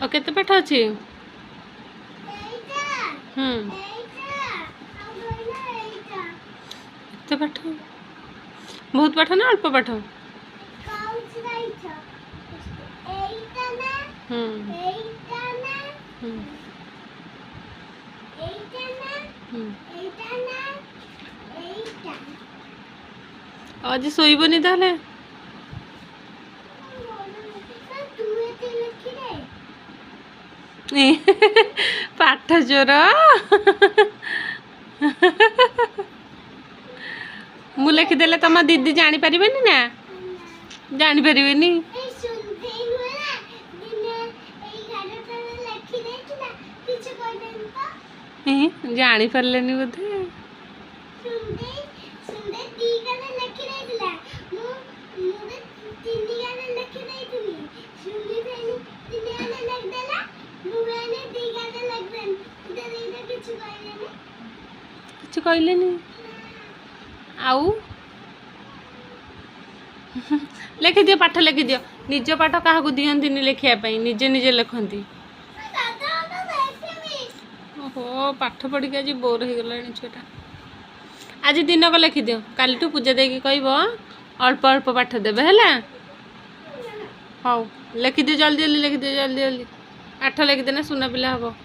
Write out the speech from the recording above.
ଆଉ କେତେ ପାଠ ଅଛି? ଏତେ ପାଠ? ବହୁତ ପାଠ ନା ଅଳ୍ପ ପାଠ? ଆଜି ଶୋଇବନି ତାହେଲେ? ପାଠ ଚୋର। ମୁଁ ଲେଖିଦେଲେ ତମ ଦିଦି ଜାଣିପାରିବେନି ନା? ଜାଣିପାରିବେନି। ଜାଣିପାରିଲେନି ବୋଧେ। କିଛି କହିଲେନି। ଆଉ ଲେଖିଦିଅ, ପାଠ ଲେଖିଦିଅ। ନିଜ ପାଠ କାହାକୁ ଦିଅନ୍ତିନି ଲେଖିବା ପାଇଁ, ନିଜେ ନିଜେ ଲେଖନ୍ତି। ଓହୋ, ପାଠ ପଢ଼ିକି ଆଜି ବୋର୍ ହେଇଗଲାଣି ଛୁଆଟା। ଆଜି ଦିନକ ଲେଖିଦିଅ, କାଲିଠୁ ପୂଜା ଦେଇକି କହିବ ଅଳ୍ପ ଅଳ୍ପ ପାଠ ଦେବେ ହେଲା। ହଉ ଲେଖିଦିଅ, ଜଲ୍ଦି ଜଲ୍ଦି ଲେଖିଦିଅ, ଜଲ୍ଦି ଜଲ୍ଦି। ପାଠ ଲେଖିଦେଲେ ସୁନା ପିଲା ହବ।